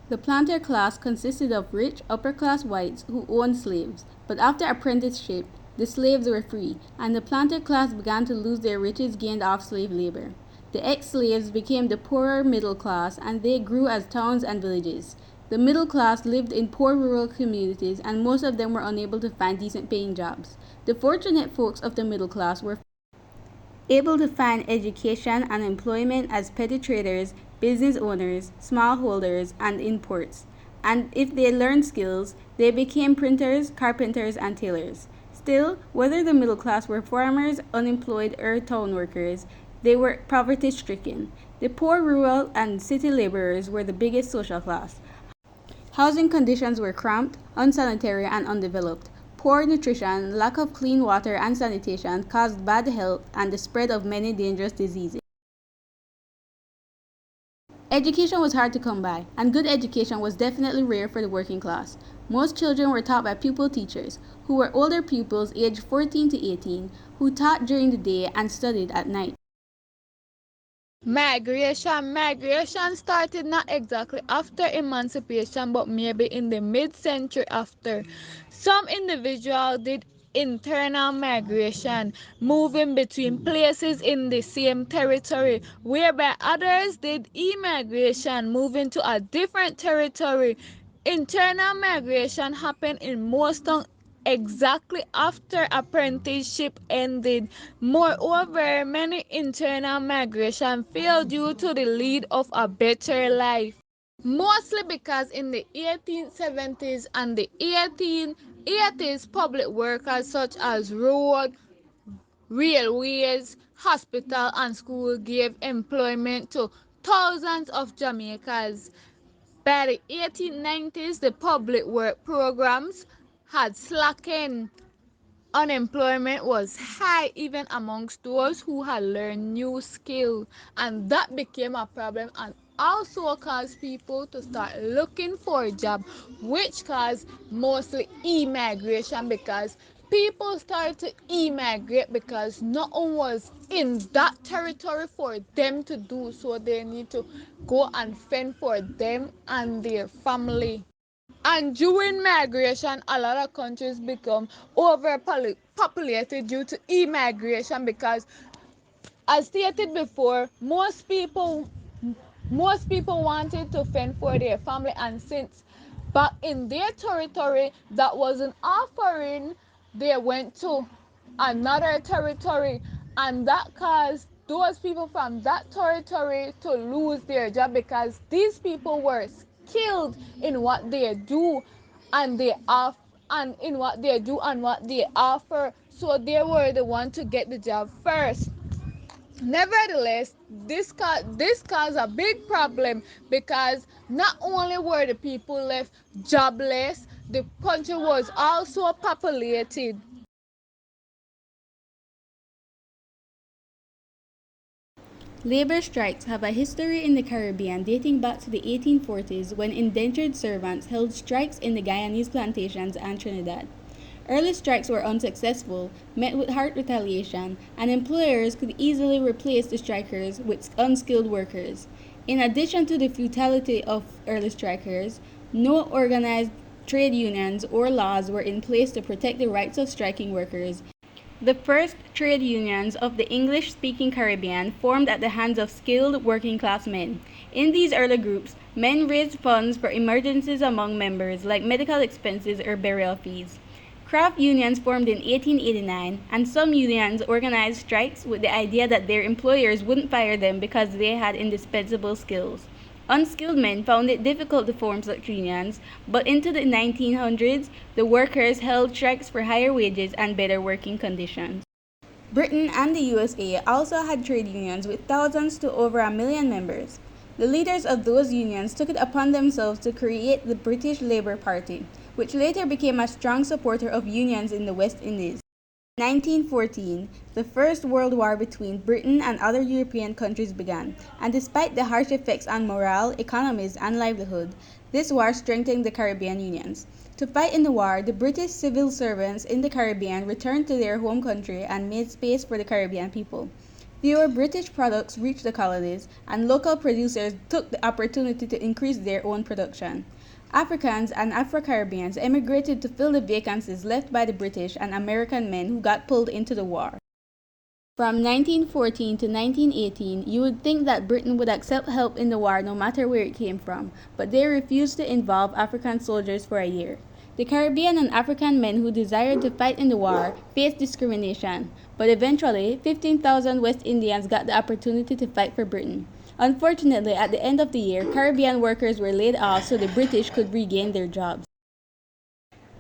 The planter class consisted of rich, upper-class whites who owned slaves, but after apprenticeship, the slaves were free, and the planter class began to lose their riches gained off slave labor. The ex-slaves became the poorer middle class, and they grew as towns and villages. The middle class lived in poor rural communities, and most of them were unable to find decent paying jobs. The fortunate folks of the middle class were able to find education and employment as petty traders, business owners, smallholders, and imports. And if they learned skills, they became printers, carpenters, and tailors. Still, whether the middle class were farmers, unemployed, or town workers, they were poverty stricken. The poor rural and city laborers were the biggest social class. Housing conditions were cramped, unsanitary, and undeveloped. Poor nutrition, lack of clean water and sanitation caused bad health and the spread of many dangerous diseases. Education was hard to come by, and good education was definitely rare for the working class. Most children were taught by pupil teachers, who were older pupils aged 14 to 18, who taught during the day and studied at night. Migration started not exactly after emancipation, but maybe in the mid-century after. Some individuals did internal migration, moving between places in the same territory, whereby others did immigration, moving to a different territory. Internal migration happened in most towns exactly after apprenticeship ended. Moreover, many internal migration failed due to the need of a better life. Mostly because in the 1870s and the 1880s, public workers such as road, railways, hospital, and school gave employment to thousands of Jamaicans. By the 1890s, the public work programs had slackened. Unemployment was high even amongst those who had learned new skills, and that became a problem and also caused people to start looking for a job, which caused mostly immigration because people started to immigrate because no one was in that territory for them to do so. They need to go and fend for them and their family. And during migration, a lot of countries become overpopulated due to immigration because, as stated before, most people wanted to fend for their family, and since back in their territory that wasn't offering, they went to another territory, and that caused those people from that territory to lose their job because these people were skilled in what they do and they off and in what they do and what they offer, so they were the one to get the job first. Nevertheless, this caused a big problem because not only were the people left jobless, the country was also populated. Labor strikes have a history in the Caribbean dating back to the 1840s when indentured servants held strikes in the Guyanese plantations and Trinidad. Early strikes were unsuccessful, met with harsh retaliation, and employers could easily replace the strikers with unskilled workers. In addition to the futility of early strikers, no organized trade unions or laws were in place to protect the rights of striking workers. The first trade unions of the English-speaking Caribbean formed at the hands of skilled working-class men. In these early groups, men raised funds for emergencies among members, like medical expenses or burial fees. Craft unions formed in 1889, and some unions organized strikes with the idea that their employers wouldn't fire them because they had indispensable skills. Unskilled men found it difficult to form such unions, but into the 1900s, the workers held strikes for higher wages and better working conditions. Britain and the USA also had trade unions with thousands to over a million members. The leaders of those unions took it upon themselves to create the British Labour Party, which later became a strong supporter of unions in the West Indies. In 1914, the First World War between Britain and other European countries began, and despite the harsh effects on morale, economies, and livelihood, this war strengthened the Caribbean unions. To fight in the war, the British civil servants in the Caribbean returned to their home country and made space for the Caribbean people. Fewer British products reached the colonies, and local producers took the opportunity to increase their own production. Africans and Afro-Caribbeans emigrated to fill the vacancies left by the British and American men who got pulled into the war. From 1914 to 1918, you would think that Britain would accept help in the war no matter where it came from, but they refused to involve African soldiers for a year. The Caribbean and African men who desired to fight in the war faced discrimination, but eventually, 15,000 West Indians got the opportunity to fight for Britain. Unfortunately, at the end of the year, Caribbean workers were laid off so the British could regain their jobs.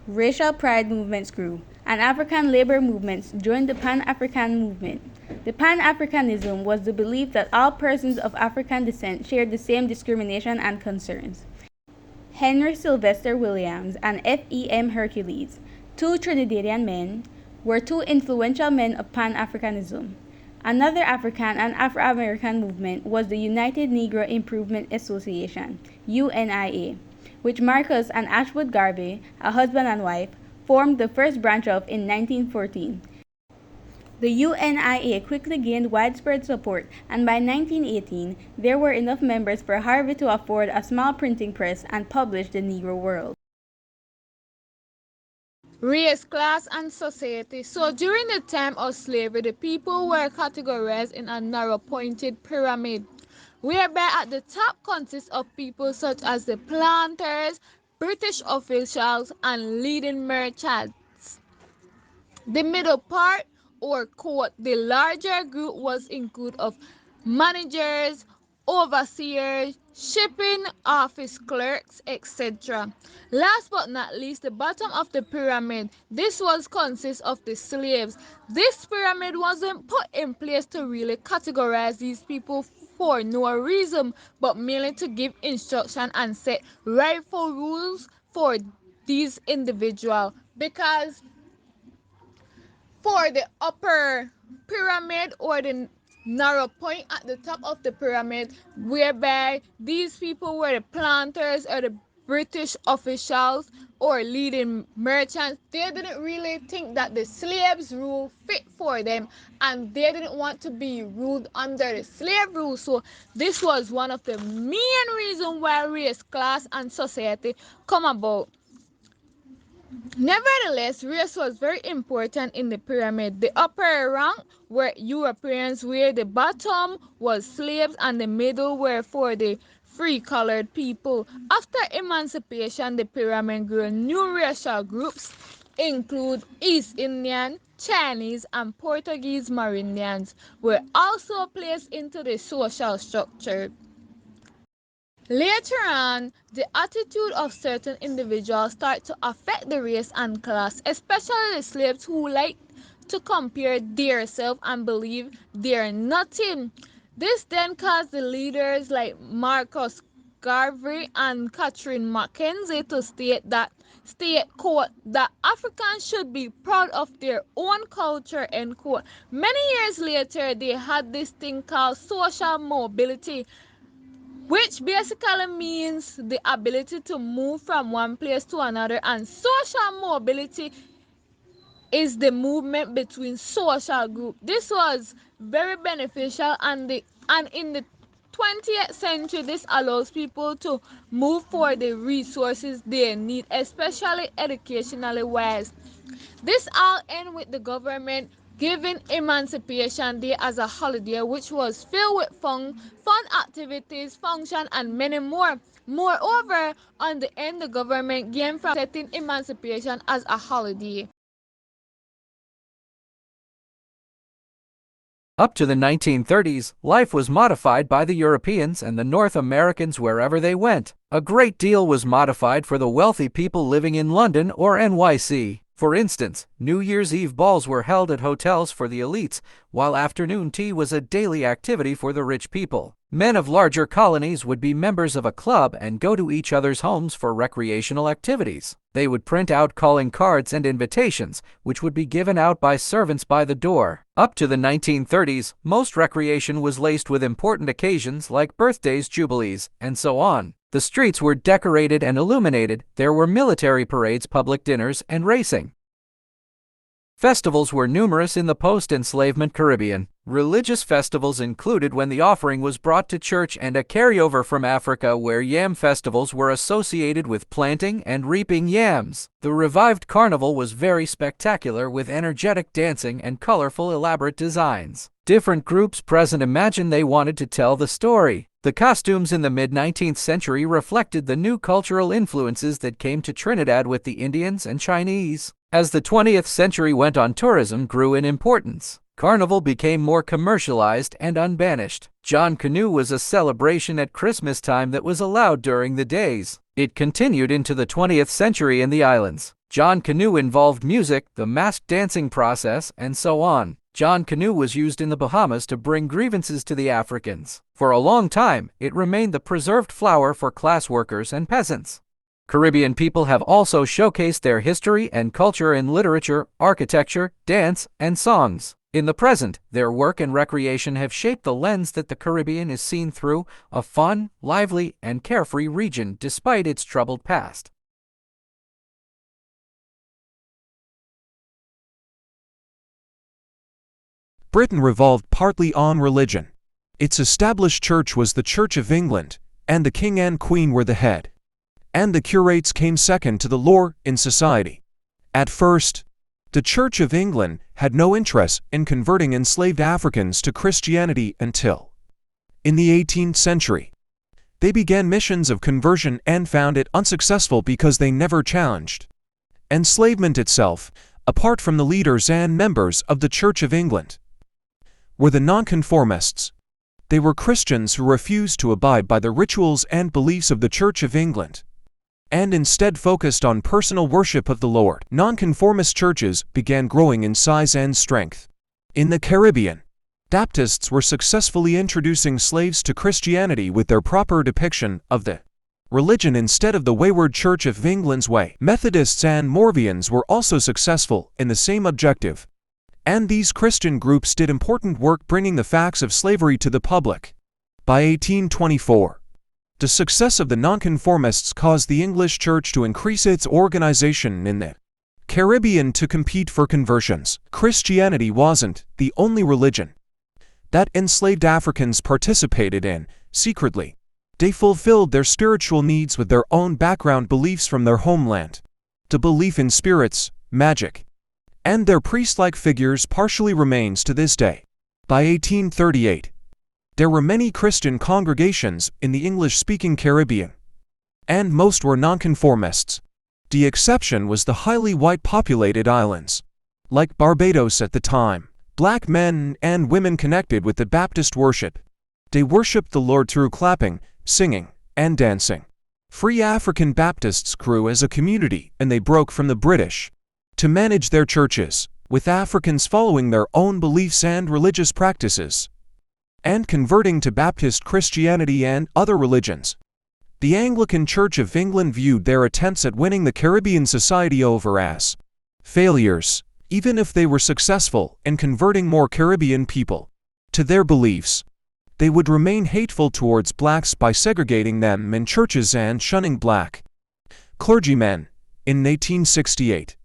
Racial pride movements grew, and African labor movements joined the Pan-African movement. The Pan-Africanism was the belief that all persons of African descent shared the same discrimination and concerns. Henry Sylvester Williams and F.E.M. Hercules, two Trinidadian men, were two influential men of Pan-Africanism. Another African and Afro-American movement was the United Negro Improvement Association, UNIA, which Marcus and Ashwood Garvey, a husband and wife, formed the first branch of in 1914. The UNIA quickly gained widespread support, and by 1918, there were enough members for Harvey to afford a small printing press and publish the Negro World. Race, class, and society. So during the time of slavery, the people were categorized in a narrow-pointed pyramid, whereby at the top consists of people such as the planters, British officials, and leading merchants. The middle part, or quote, the larger group was include of managers, overseers, shipping office clerks, etc. Last but not least, the bottom of the pyramid. This was consist of the slaves. This pyramid wasn't put in place to really categorize these people for no reason, but merely to give instruction and set rightful rules for these individuals. Because for the upper pyramid, or the narrow point at the top of the pyramid, whereby these people were the planters or the British officials or leading merchants, they didn't really think that the slaves rule fit for them, and they didn't want to be ruled under the slave rule. So this was one of the main reasons why race, class, and society come about. Nevertheless, race was very important in the pyramid. The upper rank were Europeans, where the bottom was slaves, and the middle were for the free colored people. After emancipation, the pyramid grew. New racial groups include East Indian, Chinese, and Portuguese Marindians were also placed into the social structure. Later on, the attitude of certain individuals started to affect the race and class, especially the slaves who liked to compare themselves and believe they're nothing. This then caused the leaders like Marcus Garvey and Catherine Mackenzie to state quote, that Africans should be proud of their own culture, end quote. Many years later, they had this thing called social mobility, which basically means the ability to move from one place to another, and social mobility is the movement between social groups. This was very beneficial, and in the 20th century, this allows people to move for the resources they need, especially educationally wise. This all ended with the government giving Emancipation Day as a holiday, which was filled with fun activities, function, and many more. Moreover, on the end, the government gained from setting emancipation as a holiday. Up to the 1930s, life was modified by the Europeans and the North Americans wherever they went. A great deal was modified for the wealthy people living in London or NYC. For instance, New Year's Eve balls were held at hotels for the elites, while afternoon tea was a daily activity for the rich people. Men of larger colonies would be members of a club and go to each other's homes for recreational activities. They would print out calling cards and invitations, which would be given out by servants by the door. Up to the 1930s, most recreation was laced with important occasions like birthdays, jubilees, and so on. The streets were decorated and illuminated, there were military parades, public dinners, and racing. Festivals were numerous in the post-enslavement Caribbean. Religious festivals included when the offering was brought to church and a carryover from Africa where yam festivals were associated with planting and reaping yams. The revived carnival was very spectacular with energetic dancing and colorful elaborate designs. Different groups present imagined they wanted to tell the story. The costumes in the mid-19th century reflected the new cultural influences that came to Trinidad with the Indians and Chinese. As the 20th century went on, tourism grew in importance. Carnival became more commercialized and unbanished. John Canoe was a celebration at Christmas time that was allowed during the days. It continued into the 20th century in the islands. John Canoe involved music, the masked dancing process, and so on. John Canoe was used in the Bahamas to bring grievances to the Africans. For a long time, it remained the preserved flower for class workers and peasants. Caribbean people have also showcased their history and culture in literature, architecture, dance, and songs. In the present, their work and recreation have shaped the lens that the Caribbean is seen through, a fun, lively, and carefree region despite its troubled past. Britain revolved partly on religion. Its established church was the Church of England, and the King and Queen were the head. And the curates came second to the lore in society. At first, the Church of England had no interest in converting enslaved Africans to Christianity until, in the 18th century, they began missions of conversion and found it unsuccessful because they never challenged enslavement itself. Apart from the leaders and members of the Church of England were the nonconformists. They were Christians who refused to abide by the rituals and beliefs of the Church of England, and instead focused on personal worship of the Lord. Nonconformist churches began growing in size and strength. In the Caribbean, Baptists were successfully introducing slaves to Christianity with their proper depiction of the religion instead of the wayward Church of England's way. Methodists and Moravians were also successful in the same objective, and these Christian groups did important work bringing the facts of slavery to the public. By 1824, the success of the nonconformists caused the English Church to increase its organization in the Caribbean to compete for conversions. Christianity wasn't the only religion that enslaved Africans participated in secretly. They fulfilled their spiritual needs with their own background beliefs from their homeland. The belief in spirits, magic, and their priest-like figures partially remains to this day. By 1838, there were many Christian congregations in the English-speaking Caribbean, and most were nonconformists. The exception was the highly white-populated islands. Like Barbados at the time, black men and women connected with the Baptist worship. They worshiped the Lord through clapping, singing, and dancing. Free African Baptists grew as a community, and they broke from the British to manage their churches, with Africans following their own beliefs and religious practices, and converting to Baptist Christianity and other religions. The Anglican Church of England viewed their attempts at winning the Caribbean society over as failures, even if they were successful in converting more Caribbean people to their beliefs. They would remain hateful towards blacks by segregating them in churches and shunning black clergymen. In 1868,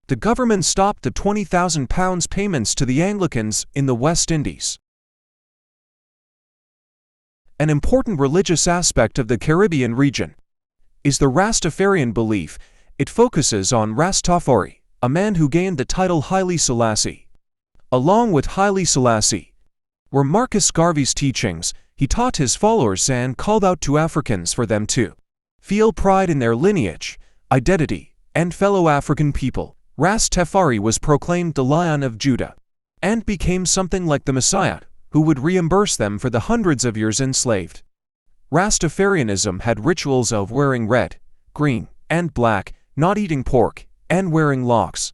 the government stopped the £20,000 payments to the Anglicans in the West Indies. An important religious aspect of the Caribbean region is the Rastafarian belief. It focuses on Rastafari, a man who gained the title Haile Selassie. Along with Haile Selassie were Marcus Garvey's teachings. He taught his followers and called out to Africans for them to feel pride in their lineage, identity, and fellow African people. Rastafari was proclaimed the Lion of Judah, and became something like the Messiah, who would reimburse them for the hundreds of years enslaved. Rastafarianism had rituals of wearing red, green, and black, not eating pork, and wearing locks.